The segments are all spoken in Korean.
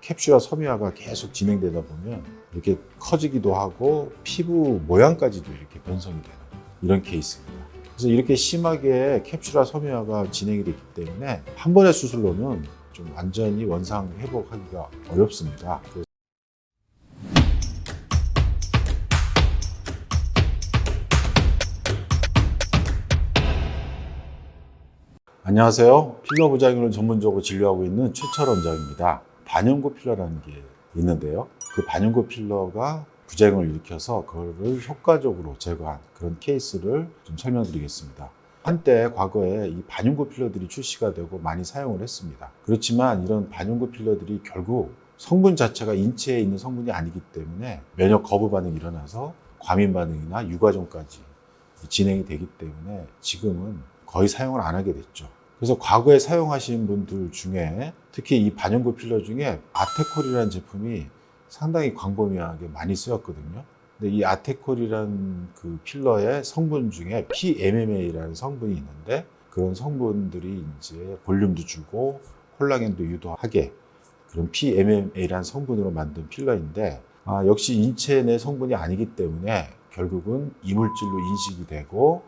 캡슐화 섬유화가 계속 진행되다 보면 이렇게 커지기도 하고 피부 모양까지도 이렇게 변성이 되는 이런 케이스입니다. 그래서 이렇게 심하게 캡슐화 섬유화가 진행이 됐기 때문에 한 번의 수술로는 좀 완전히 원상 회복하기가 어렵습니다. 안녕하세요. 필러 부작용을 전문적으로 진료하고 있는 최철 원장입니다. 반영구 필러라는 게 있는데요. 그 반영구 필러가 부작용을 일으켜서 그거를 효과적으로 제거한 그런 케이스를 좀 설명드리겠습니다. 한때 과거에 이 반영구 필러들이 출시가 되고 많이 사용을 했습니다. 그렇지만 이런 반영구 필러들이 결국 성분 자체가 인체에 있는 성분이 아니기 때문에 면역 거부 반응이 일어나서 과민 반응이나 유과종까지 진행이 되기 때문에 지금은 거의 사용을 안 하게 됐죠. 그래서 과거에 사용하신 분들 중에 특히 이 반영구 필러 중에 아테콜이라는 제품이 상당히 광범위하게 많이 쓰였거든요. 근데 이 아테콜이라는 그 필러의 성분 중에 PMMA라는 성분이 있는데 그런 성분들이 이제 볼륨도 주고 콜라겐도 유도하게 그런 PMMA라는 성분으로 만든 필러인데 역시 인체 내 성분이 아니기 때문에 결국은 이물질로 인식이 되고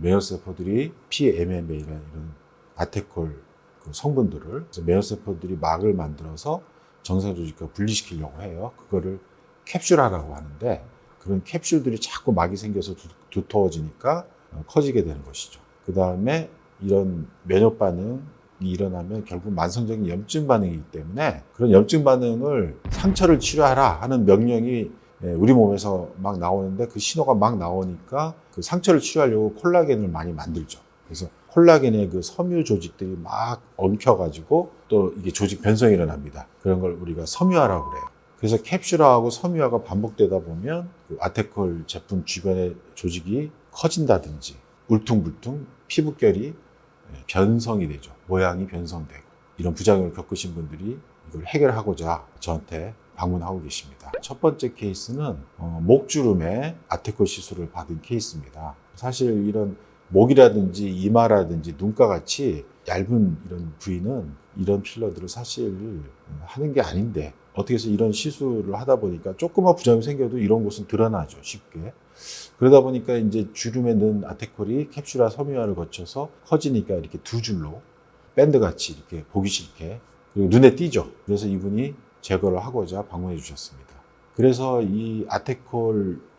면역세포들이 PMMA라는 이런 아테콜 그 성분들을 면역세포들이 막을 만들어서 정상조직과 분리시키려고 해요. 그거를 캡슐화라고 하는데 그런 캡슐들이 자꾸 막이 생겨서 두터워지니까 커지게 되는 것이죠. 그 다음에 이런 면역 반응이 일어나면 결국 만성적인 염증 반응이기 때문에 그런 염증 반응을 상처를 치료하라 하는 명령이 우리 몸에서 막 나오는데 그 신호가 막 나오니까 그 상처를 치료하려고 콜라겐을 많이 만들죠. 그래서 콜라겐의 그 섬유 조직들이 막 엉켜가지고 또 이게 조직 변성이 일어납니다. 그런 걸 우리가 섬유화라고 그래요. 그래서 캡슐화하고 섬유화가 반복되다 보면 그 아테콜 제품 주변의 조직이 커진다든지 울퉁불퉁 피부결이 변성이 되죠. 모양이 변성되고 이런 부작용을 겪으신 분들이 이걸 해결하고자 저한테 방문하고 계십니다. 첫 번째 케이스는 목주름에 아테콜 시술을 받은 케이스입니다. 사실 이런 목이라든지 이마라든지 눈가 같이 얇은 이런 부위는 이런 필러들을 사실 하는 게 아닌데 어떻게 해서 이런 시술을 하다 보니까 조그만 부작용이 생겨도 이런 곳은 드러나죠, 쉽게. 그러다 보니까 이제 주름에 넣은 아테콜이 캡슐화 섬유화를 거쳐서 커지니까 이렇게 두 줄로 밴드같이 이렇게 보기 싫게 그리고 눈에 띄죠. 그래서 이분이 제거를 하고자 방문해 주셨습니다. 그래서 이 아테콜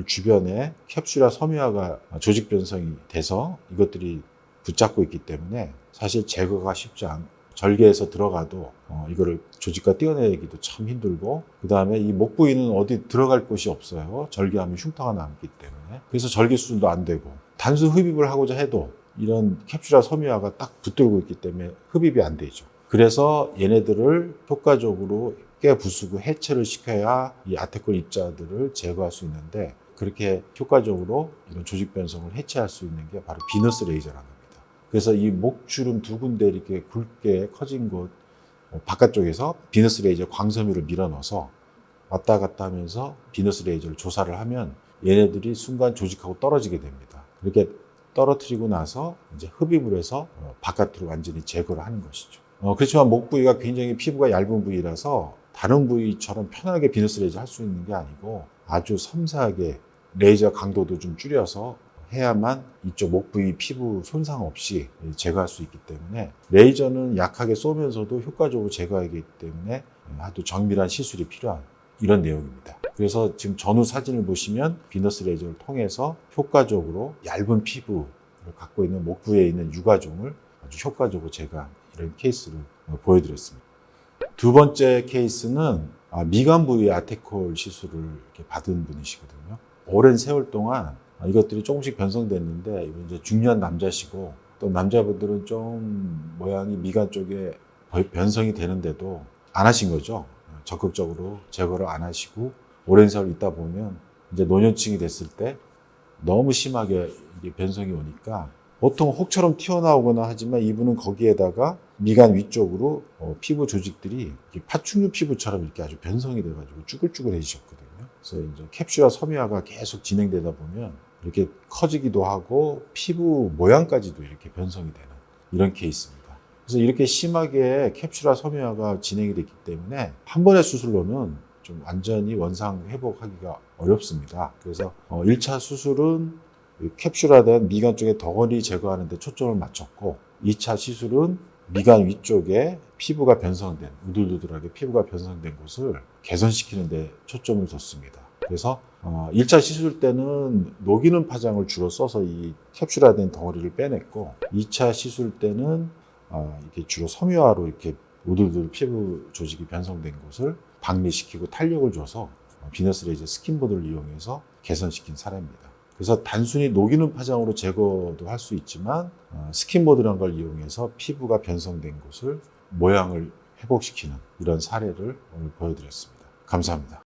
주변에 캡슐화 섬유화가 조직 변성이 돼서 이것들이 붙잡고 있기 때문에 사실 제거가 쉽지 않고 절개해서 들어가도 이거를 조직과 떼어내기도 참 힘들고 그 다음에 이 목 부위는 어디 들어갈 곳이 없어요. 절개하면 흉터가 남기 때문에 그래서 절개 수술도 안 되고 단순 흡입을 하고자 해도 이런 캡슐화 섬유화가 딱 붙들고 있기 때문에 흡입이 안 되죠. 그래서 얘네들을 효과적으로 깨부수고 해체를 시켜야 이 아테콜 입자들을 제거할 수 있는데 그렇게 효과적으로 이런 조직 변성을 해체할 수 있는 게 바로 비너스 레이저라는 겁니다. 그래서 이 목주름 두 군데 이렇게 굵게 커진 곳 바깥쪽에서 비너스 레이저 광섬유를 밀어 넣어서 왔다 갔다 하면서 비너스 레이저를 조사를 하면 얘네들이 순간 조직하고 떨어지게 됩니다. 그렇게 떨어뜨리고 나서 이제 흡입을 해서 바깥으로 완전히 제거를 하는 것이죠. 그렇지만 목 부위가 굉장히 피부가 얇은 부위라서 다른 부위처럼 편하게 비너스 레이저 할 수 있는 게 아니고 아주 섬세하게 레이저 강도도 좀 줄여서 해야만 이쪽 목 부위 피부 손상 없이 제거할 수 있기 때문에 레이저는 약하게 쏘면서도 효과적으로 제거하기 때문에 아주 정밀한 시술이 필요한 이런 내용입니다. 그래서 지금 전후 사진을 보시면 비너스 레이저를 통해서 효과적으로 얇은 피부를 갖고 있는 목 부위에 있는 유과종을 아주 효과적으로 제거한 이런 케이스를 보여드렸습니다. 두 번째 케이스는 미간 부위 아테콜 시술을 이렇게 받은 분이시거든요. 오랜 세월 동안 이것들이 조금씩 변성됐는데 이제 중년 남자시고 또 남자분들은 좀 모양이 미간 쪽에 변성이 되는데도 안 하신 거죠. 적극적으로 제거를 안 하시고 오랜 세월 있다 보면 이제 노년층이 됐을 때 너무 심하게 변성이 오니까 보통 혹처럼 튀어나오거나 하지만 이분은 거기에다가 미간 위쪽으로 피부 조직들이 파충류 피부처럼 이렇게 아주 변성이 돼가지고 쭈글쭈글해지셨거든요. 그래서 이제 캡슐화 섬유화가 계속 진행되다 보면 이렇게 커지기도 하고 피부 모양까지도 이렇게 변성이 되는 이런 케이스입니다. 그래서 이렇게 심하게 캡슐화 섬유화가 진행이 됐기 때문에 한 번의 수술로는 좀 완전히 원상 회복하기가 어렵습니다. 그래서 1차 수술은 캡슐화된 미간 쪽에 덩어리 제거하는 데 초점을 맞췄고 2차 시술은 미간 위쪽에 피부가 변성된, 우들우들하게 피부가 변성된 곳을 개선시키는 데 초점을 뒀습니다. 그래서 1차 시술 때는 녹이는 파장을 주로 써서 이 캡슐화된 덩어리를 빼냈고 2차 시술 때는 이게 주로 섬유화로 이렇게 우들우들 피부 조직이 변성된 곳을 박리시키고 탄력을 줘서 비너스 레이저 스킨보드를 이용해서 개선시킨 사례입니다. 그래서 단순히 녹이는 파장으로 제거도 할 수 있지만 스킨보드라는 걸 이용해서 피부가 변성된 곳을 모양을 회복시키는 이런 사례를 오늘 보여드렸습니다. 감사합니다.